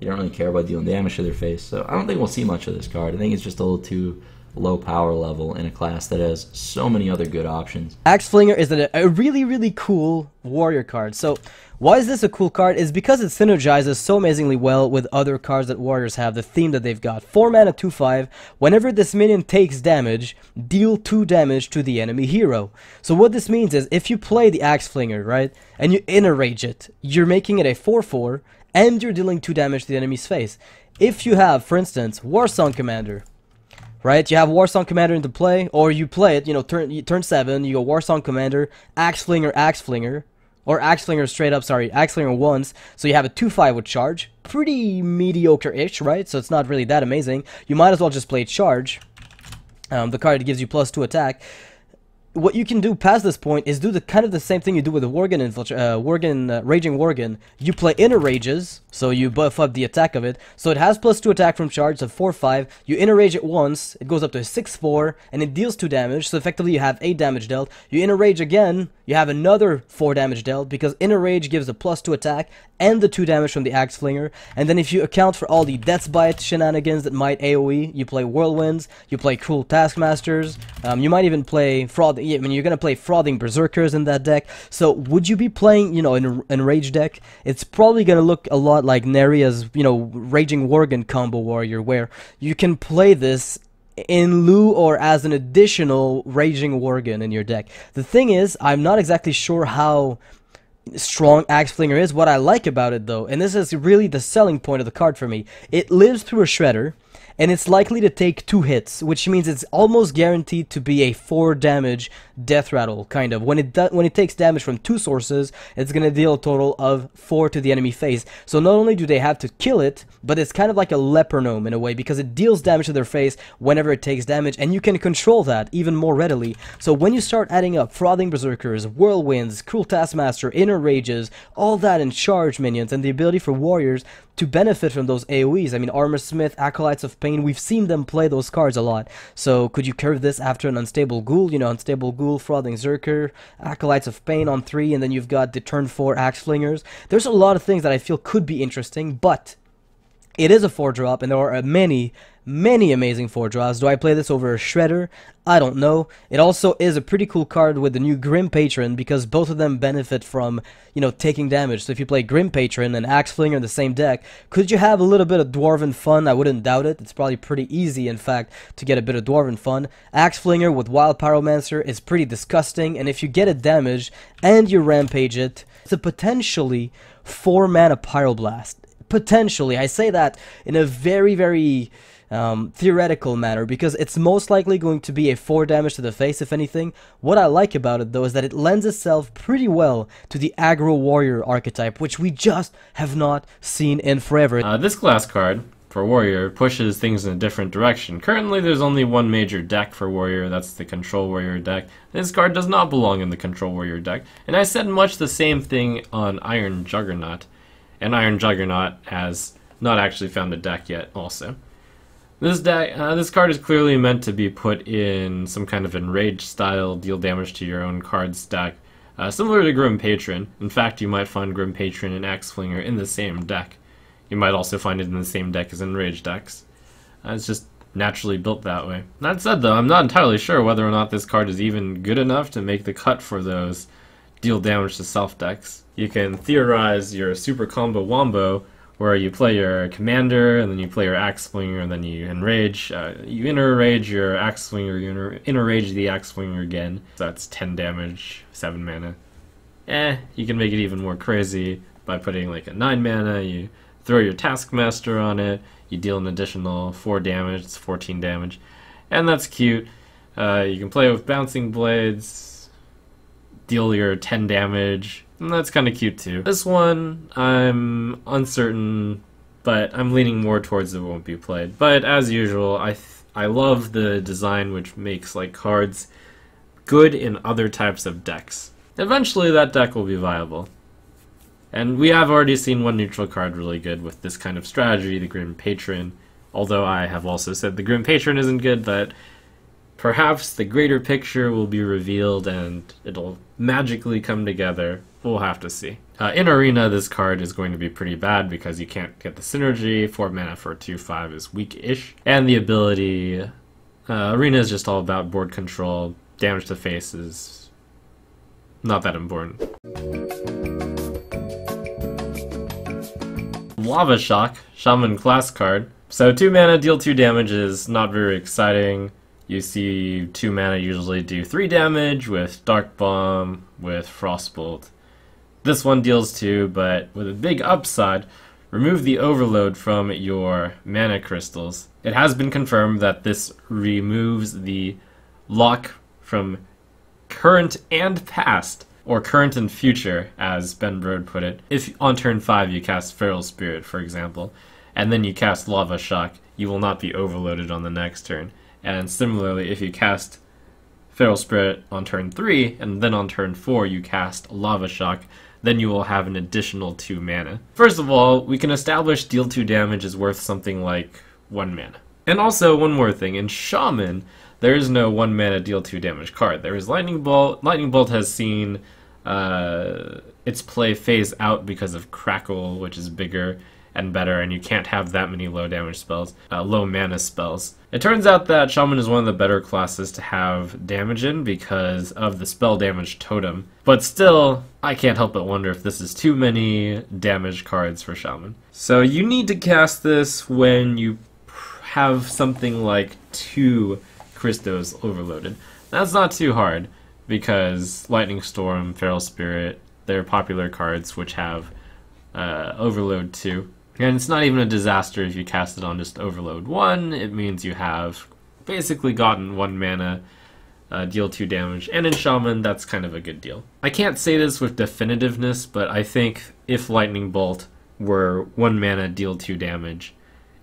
you don't really care about dealing damage to their face. So I don't think we'll see much of this card. I think it's just a little too low power level in a class that has so many other good options. Axe Flinger is a really, really cool warrior card. So why is this a cool card? Is because it synergizes so amazingly well with other cards that warriors have, the theme that they've got. 4 mana, 2/5. Whenever this minion takes damage, deal 2 damage to the enemy hero. So what this means is if you play the Axe Flinger, right, and you inner rage it, you're making it a 4/4, and you're dealing 2 damage to the enemy's face. If you have, for instance, Warsong Commander, right? You have Warsong Commander into play, or you play it, turn 7, you go Warsong Commander, Axe Flinger, or Axe Flinger straight up, sorry, Axe Flinger once, so you have a 2/5 with charge. Pretty mediocre-ish, right? So it's not really that amazing. You might as well just play charge, the card that gives you +2 attack. what you can do past this point is do the kind of the same thing you do with the Raging Worgen. You play Inner Rages, so you buff up the attack of it. So it has +2 attack from charge of 4/5. You Inner Rage it once, it goes up to 6/4, and it deals 2 damage. So effectively you have 8 damage dealt. You Inner Rage again, you have another 4 damage dealt, because Inner Rage gives a +2 attack and the 2 damage from the Axe Flinger. And then if you account for all the Death's Bite shenanigans that might AoE, you play Whirlwinds, you play Cruel Taskmasters, you might even play Fraud. I mean, you're gonna play Frothing Berserkers in that deck. So would you be playing, you know, an Enrage deck? It's probably gonna look a lot like Neria's, you know, Raging Worgen combo warrior, where you can play this in lieu or as an additional Raging Worgen in your deck. The thing is, I'm not exactly sure how strong Axe Flinger is. What I like about it though, and this is really the selling point of the card for me, it lives through a Shredder, and it's likely to take 2 hits, which means it's almost guaranteed to be a 4 damage death rattle, kind of. When it takes damage from 2 sources, it's gonna deal a total of 4 to the enemy face. So not only do they have to kill it, but it's kind of like a leper gnome in a way, because it deals damage to their face whenever it takes damage, and you can control that even more readily. So when you start adding up Frothing Berserkers, Whirlwinds, Cruel Taskmaster, Inner Rages, all that in charge minions, and the ability for warriors to benefit from those AoEs. I mean, Armor Smith, Acolytes of Pain, we've seen them play those cards a lot. So could you curve this after an Unstable Ghoul? You know, Unstable Ghoul, Frothing Berserker, Acolytes of Pain on 3, and then you've got the turn 4 Axe Flingers. There's a lot of things that I feel could be interesting, but it is a 4-drop, and there are many amazing 4-drops. Do I play this over a Shredder? I don't know. It also is a pretty cool card with the new Grim Patron, because both of them benefit from, you know, taking damage. So if you play Grim Patron and Axe Flinger in the same deck, could you have a little bit of Dwarven fun? I wouldn't doubt it. It's probably pretty easy, in fact, to get a bit of Dwarven fun. Axe Flinger with Wild Pyromancer is pretty disgusting, and if you get it damaged and you Rampage it, it's a potentially 4-mana Pyroblast. Potentially. I say that in a very theoretical manner, because it's most likely going to be a 4 damage to the face, if anything. What I like about it though is that it lends itself pretty well to the aggro warrior archetype, which we just have not seen in forever. This class card for warrior pushes things in a different direction. Currently there's only one major deck for warrior, that's the control warrior deck. This card does not belong in the control warrior deck, and I said much the same thing on Iron Juggernaut, and Iron Juggernaut has not actually found a deck yet also. This card is clearly meant to be put in some kind of enraged style, deal damage to your own card stack, similar to Grim Patron. In fact, you might find Grim Patron and Axe Flinger in the same deck. You might also find it in the same deck as enraged decks. It's just naturally built that way. That said though, I'm not entirely sure whether or not this card is even good enough to make the cut for those deal damage to self decks. You can theorize your super combo wombo, where you play your commander, and then you play your Axe Flinger, and then you enrage. You Inner Rage your Axe Flinger, you Inner Rage the Axe Flinger again. So that's 10 damage, 7 mana. You can make it even more crazy by putting like a 9 mana, you throw your Taskmaster on it, you deal an additional 4 damage, it's 14 damage. And that's cute. You can play with Bouncing Blades, deal your 10 damage, and that's kind of cute too. This one, I'm uncertain, but I'm leaning more towards it won't be played. But as usual, I love the design, which makes like cards good in other types of decks. Eventually that deck will be viable. And we have already seen one neutral card really good with this kind of strategy, the Grim Patron. Although I have also said the Grim Patron isn't good, but perhaps the greater picture will be revealed and it'll magically come together. We'll have to see. In Arena, this card is going to be pretty bad because you can't get the synergy. 4 mana for a 2/5 is weak-ish. And the ability... Arena is just all about board control. Damage to face is not that important. Lava Shock, Shaman class card. So 2 mana, deal 2 damage is not very exciting. You see 2 mana usually do 3 damage with Dark Bomb, with Frostbolt. This one deals 2, but with a big upside, remove the overload from your mana crystals. It has been confirmed that this removes the lock from current and past, or current and future, as Ben Brode put it. If on turn 5 you cast Feral Spirit, for example, and then you cast Lava Shock, you will not be overloaded on the next turn. And similarly, if you cast Feral Spirit on turn 3, and then on turn 4 you cast Lava Shock, then you will have an additional 2 mana. First of all, we can establish deal 2 damage is worth something like 1 mana. And also, one more thing, in Shaman, there is no 1 mana deal 2 damage card. There is Lightning Bolt. Lightning Bolt has seen its play phase out because of Crackle, which is bigger and better, and you can't have that many low damage spells, low mana spells. It turns out that Shaman is one of the better classes to have damage in because of the spell damage totem. But still, I can't help but wonder if this is too many damage cards for Shaman. So you need to cast this when you have something like 2 Christos overloaded. That's not too hard because Lightning Storm, Feral Spirit, they're popular cards which have Overload 2. And it's not even a disaster if you cast it on just Overload 1. It means you have basically gotten 1 mana, deal 2 damage. And in Shaman, that's kind of a good deal. I can't say this with definitiveness, but I think if Lightning Bolt were 1 mana, deal 2 damage,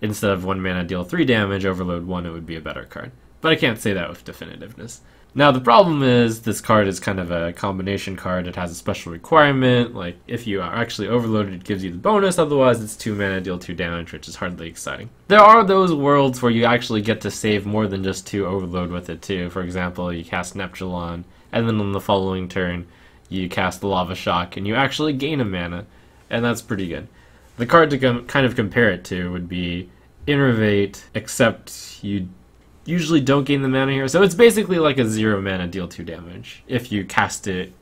instead of 1 mana, deal 3 damage, Overload 1, it would be a better card. But I can't say that with definitiveness. Now the problem is this card is kind of a combination card. It has a special requirement, like if you are actually overloaded it gives you the bonus, otherwise it's 2 mana, deal 2 damage, which is hardly exciting. There are those worlds where you actually get to save more than just 2 overload with it too. For example, you cast Neptulon, and then on the following turn you cast the Lava Shock, and you actually gain a mana, and that's pretty good. The card to kind of compare it to would be Innervate, except you usually don't gain the mana here, so it's basically like a 0 mana deal 2 damage if you cast it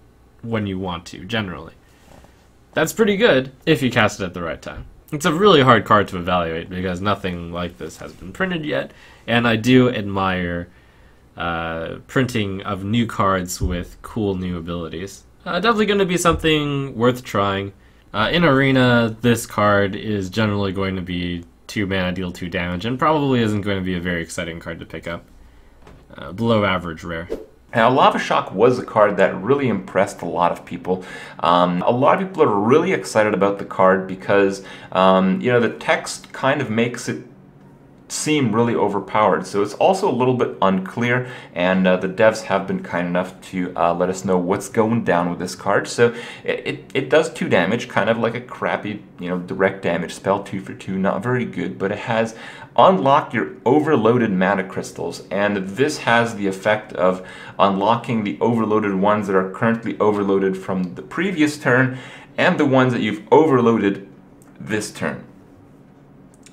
when you want to, generally. That's pretty good if you cast it at the right time. It's a really hard card to evaluate because nothing like this has been printed yet, and I do admire printing of new cards with cool new abilities. Definitely going to be something worth trying. In Arena, this card is generally going to be 2 mana, deal 2 damage, and probably isn't going to be a very exciting card to pick up. Below average rare. Now, Lava Shock was a card that really impressed a lot of people. A lot of people are really excited about the card because, you know, the text kind of makes it seem really overpowered. So it's also a little bit unclear, and the devs have been kind enough to let us know what's going down with this card. So it does 2 damage, kind of like a crappy, you know, direct damage spell, 2 for 2, not very good, but it has unlock your overloaded mana crystals, and this has the effect of unlocking the overloaded ones that are currently overloaded from the previous turn and the ones that you've overloaded this turn.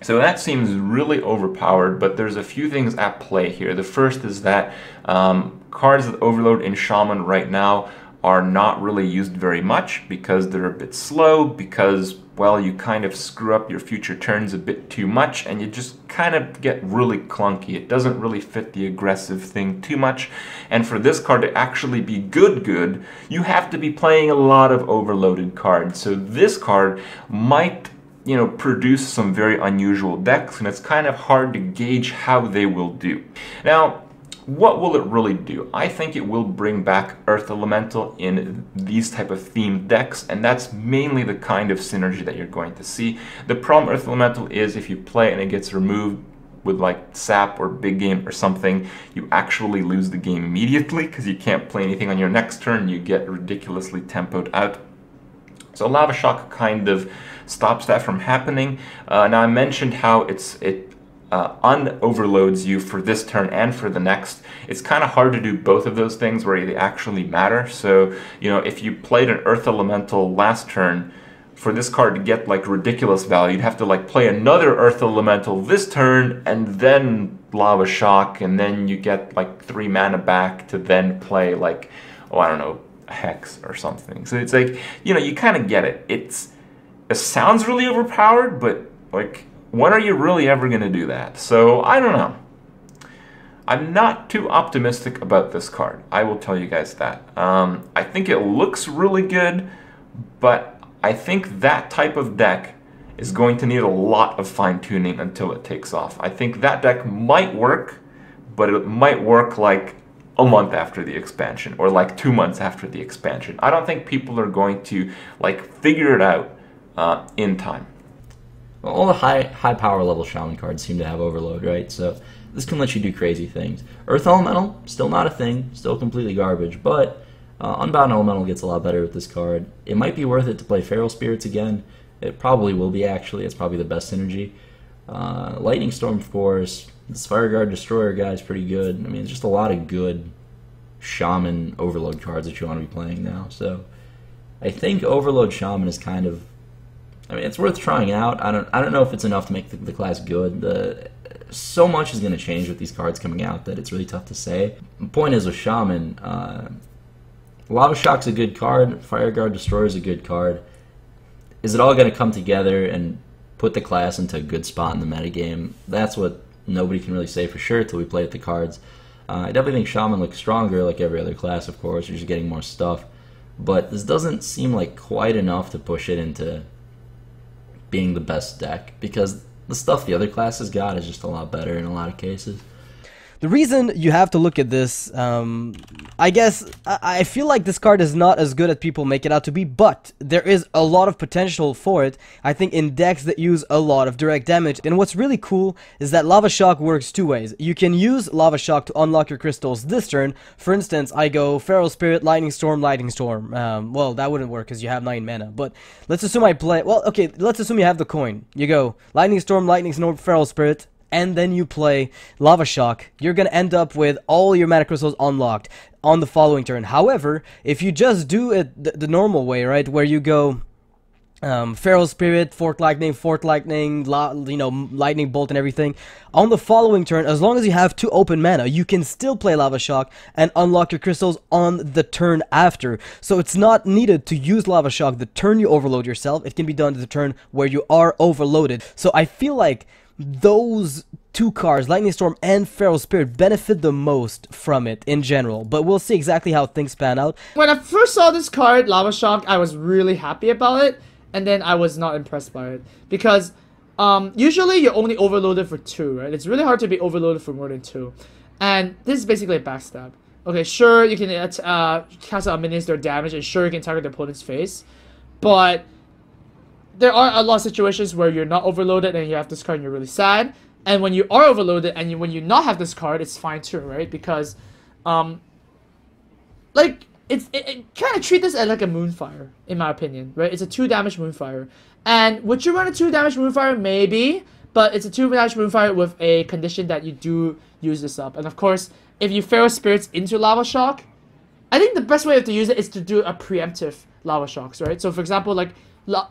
So that seems really overpowered, but there's a few things at play here. The first is that cards that overload in Shaman right now are not really used very much because they're a bit slow, because, well, you kind of screw up your future turns a bit too much and you just kind of get really clunky. It doesn't really fit the aggressive thing too much. And for this card to actually be good, you have to be playing a lot of overloaded cards. So this card might, you know, produce some very unusual decks, and it's kind of hard to gauge how they will do. Now, what will it really do? I think it will bring back Earth Elemental in these type of themed decks, and that's mainly the kind of synergy that you're going to see. The problem Earth Elemental is if you play and it gets removed with like Sap or Big Game or something, you actually lose the game immediately because you can't play anything on your next turn. You get ridiculously tempoed out. So Lava Shock kind of stops that from happening. Now I mentioned how it un-overloads you for this turn and for the next. It's kind of hard to do both of those things where they actually matter. So, you know, if you played an Earth Elemental last turn, for this card to get like ridiculous value, you'd have to like play another Earth Elemental this turn and then Lava Shock, and then you get like 3 mana back to then play like, oh, I don't know, Hex or something. So it's like, you know, you kind of get it. It sounds really overpowered, but like, when are you really ever going to do that? So I don't know. I'm not too optimistic about this card. I will tell you guys that. I think it looks really good, but I think that type of deck is going to need a lot of fine-tuning until it takes off. I think that deck might work, but it might work like a month after the expansion or like 2 months after the expansion. I don't think people are going to like figure it out in time. all the high power level Shaman cards seem to have Overload, right? So this can let you do crazy things. Earth Elemental, still not a thing, still completely garbage, but Unbound Elemental gets a lot better with this card. It might be worth it to play Feral Spirits again. It probably will be, actually. It's probably the best synergy. Lightning Storm, of course. This Fireguard Destroyer guy is pretty good. I mean, it's just a lot of good Shaman Overload cards that you want to be playing now. So I think Overload Shaman is kind of, I mean, it's worth trying out. I don't know if it's enough to make the class good. So much is going to change with these cards coming out that it's really tough to say. The point is with Shaman, Lava Shock's a good card, Fireguard Destroyer's a good card. Is it all going to come together and put the class into a good spot in the metagame? That's what nobody can really say for sure until we play with the cards. I definitely think Shaman looks stronger, like every other class, of course. You're just getting more stuff. But this doesn't seem like quite enough to push it into being the best deck, because the stuff the other classes got is just a lot better in a lot of cases. The reason you have to look at this, I guess, I feel like this card is not as good as people make it out to be, but there is a lot of potential for it, I think, in decks that use a lot of direct damage. And what's really cool is that Lava Shock works two ways. You can use Lava Shock to unlock your crystals this turn. For instance, I go Feral Spirit, Lightning Storm, Lightning Storm. Well, that wouldn't work because you have 9 mana, but let's assume I play, well, okay, let's assume you have the coin. You go Lightning Storm, Feral Spirit, and then you play Lava Shock. You're going to end up with all your mana crystals unlocked on the following turn. However, if you just do it the normal way, right, where you go Feral Spirit, Fork Lightning, Lightning Bolt and everything, on the following turn, as long as you have 2 open mana, you can still play Lava Shock and unlock your crystals on the turn after. So it's not needed to use Lava Shock the turn you overload yourself. It can be done the turn where you are overloaded. So I feel like those 2 cards, Lightning Storm and Feral Spirit, benefit the most from it in general, but we'll see exactly how things pan out. When I first saw this card, Lava Shock, I was really happy about it, and then I was not impressed by it, because usually you're only overloaded for 2, right? It's really hard to be overloaded for more than 2, and this is basically a backstab. Okay, sure, you can cast out minions their damage, and sure, you can target the opponent's face, but there are a lot of situations where you're not overloaded and you have this card and you're really sad. And when you are overloaded and when you not have this card, it's fine too, right? Because, like, it kind of treat this as like a Moonfire, in my opinion, right? It's a 2 damage Moonfire. And would you run a 2 damage Moonfire? Maybe, but it's a 2 damage Moonfire with a condition that you do use this up. And of course, if you Feral Spirits into Lava Shock, I think the best way to use it is to do a preemptive Lava Shocks, right? So for example, like,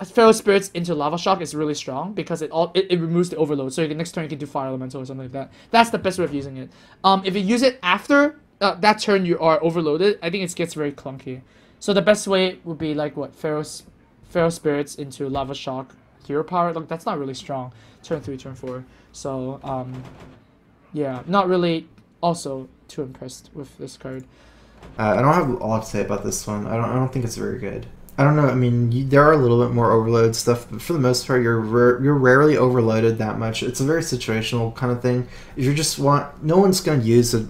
Feral Spirits into Lava Shock is really strong because it removes the overload. So next turn you can do Fire Elemental or something like that. That's the best way of using it. If you use it after that turn you are overloaded, I think it gets very clunky. So the best way would be like what, Feral Spirits into Lava Shock, Hero Power. Look, that's not really strong. Turn 3, turn 4. So yeah, not really also too impressed with this card. I don't have a lot to say about this one. I don't think it's very good. I don't know. I mean, there are a little bit more overload stuff, but for the most part, you're rarely overloaded that much. It's a very situational kind of thing. If you just want, no one's going to use a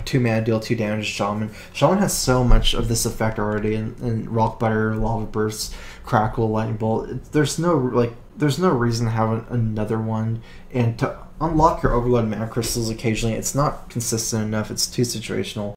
2 mana deal 2 damage Shaman. Shaman has so much of this effect already in Rock Butter, Lava Burst, Crackle, Lightning Bolt. There's no reason to have another one, and to unlock your overload mana crystals occasionally, it's not consistent enough. It's too situational.